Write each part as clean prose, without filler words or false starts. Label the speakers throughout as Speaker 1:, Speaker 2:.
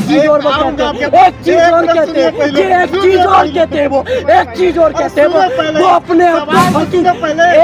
Speaker 1: चीज और वो कहते हैं, एक चीज और कहते हैं, एक चीज और कहते हैं, वो एक चीज और कहते हैं, वो अपने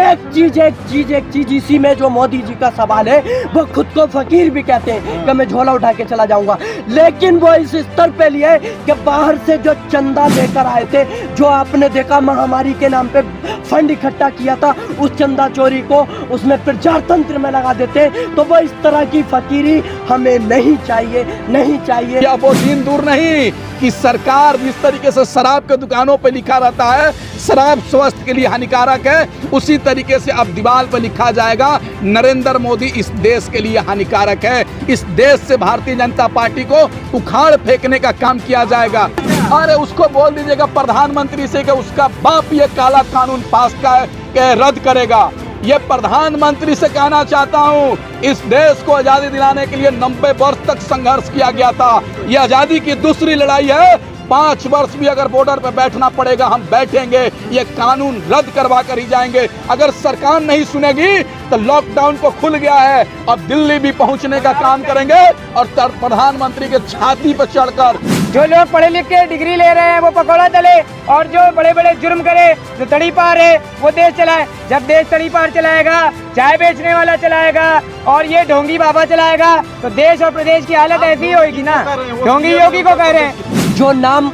Speaker 1: एक चीज इसी में जो मोदी जी का सवाल है, वो खुद को फकीर भी कहते हैं कि मैं झोला उठा के चला जाऊंगा, लेकिन वो इस स्तर पे लिए कि बाहर से जो चंदा लेकर आए थे, जो आपने देखा महामारी के नाम पे फंड इकट्ठा किया था, उस चंदा चोरी को उसमें प्रचार तंत्र में लगा देते, तो वो इस तरह की फकीरी हमें नहीं चाहिए, नहीं चाहिए।
Speaker 2: क्या वो दिन दूर नहीं कि सरकार जिस तरीके से शराब के दुकानों पे लिखा रहता है शराब स्वास्थ्य के लिए हानिकारक है, उसी तरीके से अब दीवार पर लिखा जाएगा नरेंद्र मोदी इस देश के लिए हानिकारक है। इस देश से भारतीय जनता पार्टी को उखाड़ फेंकने का काम किया जाएगा। अरे उसको बोल दीजिएगा प्रधानमंत्री से कि उसका बाप ये काला कानून पास का रद्द करेगा। ये प्रधानमंत्री से कहना चाहता हूँ, इस देश को आजादी दिलाने के लिए 90 वर्ष तक संघर्ष किया गया था। ये आजादी की दूसरी लड़ाई है। 5 वर्ष भी अगर बॉर्डर पे बैठना पड़ेगा हम बैठेंगे, ये कानून रद्द करवा कर ही जाएंगे। अगर सरकार नहीं सुनेगी तो लॉकडाउन को खुल गया है, अब दिल्ली भी पहुंचने का काम करेंगे और प्रधानमंत्री के छाती पर चढ़कर
Speaker 3: जो लोग पढ़े लिख के डिग्री ले रहे हैं वो पकौड़ा तले, और जो बड़े बड़े जुर्म करे, जो तड़ी पार है वो देश चलाए। जब देश तड़ी पार चलाएगा, चाय बेचने वाला चलाएगा और ये ढोंगी बाबा चलाएगा, तो देश और प्रदेश की हालत ऐसी ही होगी ना। ढोंगी योगी को कह रहे हैं।
Speaker 1: जो नाम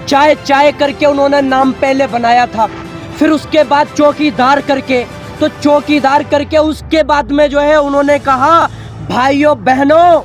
Speaker 1: चाय चाय करके उन्होंने नाम पहले बनाया था, फिर उसके बाद चौकीदार करके, तो चौकीदार करके उसके बाद में जो है उन्होंने कहा भाइयों बहनों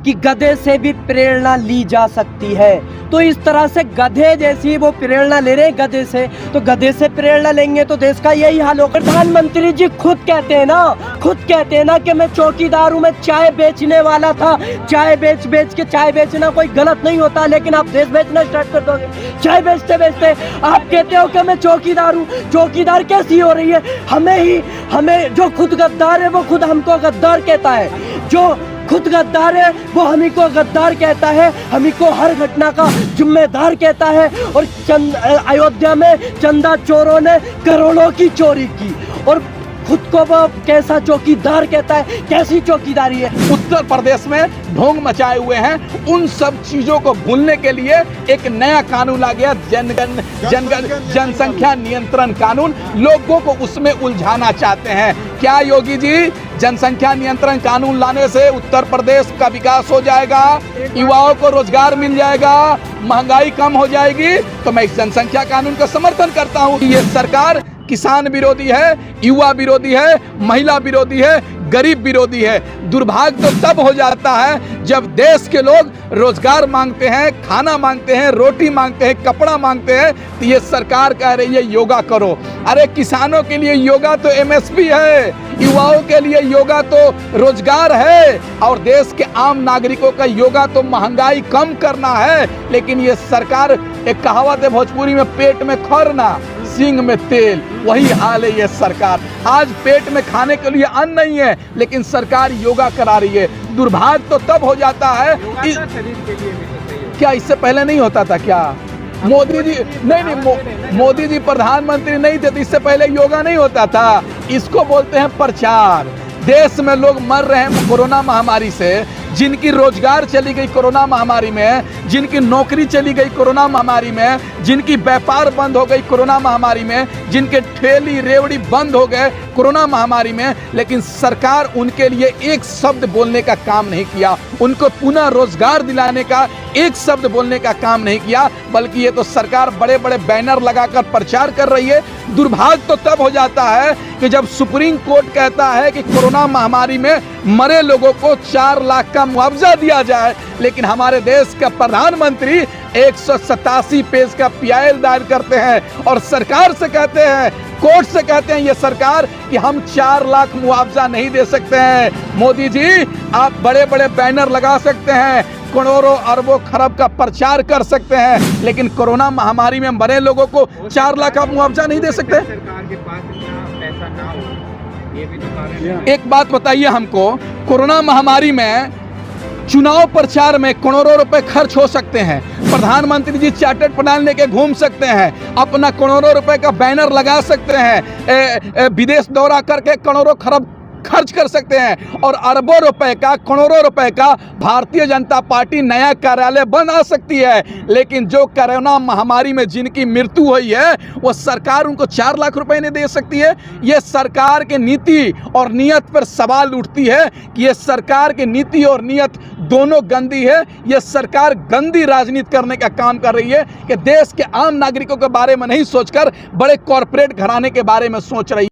Speaker 1: कि गधे से भी प्रेरणा ली जा सकती है। तो इस तरह से गधे जैसी वो प्रेरणा ले रहे हैं गधे से, तो गधे से प्रेरणा लेंगे तो देश का यही हाल होगा। प्रधानमंत्री जी खुद कहते हैं ना कि मैं चौकीदार हूँ, मैं चाय बेचने वाला था, चाय बेच के चाय बेचना कोई गलत नहीं होता, लेकिन आप देश बेचना स्टार्ट कर दोगे। चाय बेचते बेचते आप कहते हो कि मैं चौकीदार हूँ। चौकीदार कैसी हो रही है? हमें जो खुद गद्दार है वो खुद हमको गद्दार कहता है, जो खुद गद्दार है वो हमी को गद्दार कहता है, हमी को हर घटना का जिम्मेदार कहता है। और अयोध्या में चंदा चोरों ने करोड़ों की चोरी की और खुद को वो कैसा चौकीदार कहता है। कैसी चौकीदारी है?
Speaker 2: उत्तर प्रदेश में ढोंग मचाए हुए हैं। उन सब चीजों को भूलने के लिए एक नया कानून आ गया, जनसंख्या नियंत्रण कानून। लोगों को उसमें उलझाना चाहते हैं। क्या योगी जी, जनसंख्या नियंत्रण कानून लाने से उत्तर प्रदेश का विकास हो जाएगा, युवाओं को रोजगार मिल जाएगा, महंगाई कम हो जाएगी? तो मैं इस जनसंख्या कानून का समर्थन करता हूँ। ये सरकार किसान विरोधी है, युवा विरोधी है, महिला विरोधी है, गरीब विरोधी है। दुर्भाग्य तो तब हो जाता है जब देश के लोग रोजगार मांगते हैं, खाना मांगते हैं, रोटी मांगते हैं, कपड़ा मांगते हैं, तो ये सरकार कह रही है योगा करो। अरे किसानों के लिए योगा तो एमएसपी है, युवाओं के लिए योगा तो रोजगार है, और देश के आम नागरिकों का योगा तो महंगाई कम करना है। लेकिन ये सरकार, एक कहावत है भोजपुरी में, पेट में खरना सींग में तेल, वही हाल है ये सरकार। आज पेट में खाने के लिए अन्न नहीं है, लेकिन सरकार योगा करा रही है। दुर्भाग्य तो तब हो जाता है क्या इससे पहले नहीं होता था क्या? मोदी जी नहीं, मोदी जी प्रधानमंत्री नहीं थे तो इससे पहले योगा नहीं होता था। इसको बोलते हैं प्रचार। देश में लोग मर रहे हैं कोरोना महामारी से, जिनकी रोजगार चली गई कोरोना महामारी में, जिनकी नौकरी चली गई कोरोना महामारी में, जिनकी व्यापार बंद हो गई कोरोना महामारी में, जिनके ठेली रेवड़ी बंद हो गए कोरोना महामारी में, लेकिन सरकार उनके लिए एक शब्द बोलने का काम नहीं किया, उनको पुनः रोजगार दिलाने का एक शब्द बोलने का काम नहीं किया, बल्कि ये तो सरकार बड़े बड़े बैनर लगाकर प्रचार कर रही है। दुर्भाग्य तो तब हो जाता है कि जब सुप्रीम कोर्ट कहता है कि कोरोना महामारी में मरे लोगों को 4 लाख का मुआवजा दिया जाए, लेकिन हमारे देश का प्रधानमंत्री 187 पेज का पीआईएल दायर करते हैं और सरकार से कहते हैं, कोर्ट से कहते हैं ये सरकार कि हम 4 लाख मुआवजा नहीं दे सकते हैं। मोदी जी, आप बड़े बड़े बैनर लगा सकते हैं, करोड़ों अरबों खरब का प्रचार कर सकते हैं, लेकिन कोरोना महामारी में मरे लोगों को 4 लाख का मुआवजा नहीं दे सकते।
Speaker 4: सरकार के पास इतना पैसा ना हो, ये भी तो कारण है।
Speaker 2: एक बात बताइए हमको, कोरोना महामारी में चुनाव प्रचार में करोड़ों रुपए खर्च हो सकते हैं, प्रधानमंत्री जी चार्टर्ड प्लान लेके घूम सकते हैं, अपना करोड़ों रुपए का बैनर लगा सकते हैं, विदेश दौरा करके करोड़ों खरब खर्च कर सकते हैं और अरबों रुपए का, करोड़ों रुपए का भारतीय जनता पार्टी नया कार्यालय बना सकती है। लेकिन जो कोरोना महामारी में जिनकी मृत्यु हुई है वो सरकार उनको 4 लाख रुपए नहीं दे सकती है। ये सरकार की नीति और नियत पर सवाल उठती है कि ये सरकार की नीति और नियत दोनों गंदी है। ये सरकार गंदी राजनीति करने का काम कर रही है कि देश के आम नागरिकों के बारे में नहीं सोचकर बड़े कॉरपोरेट घराने के बारे में सोच रही है।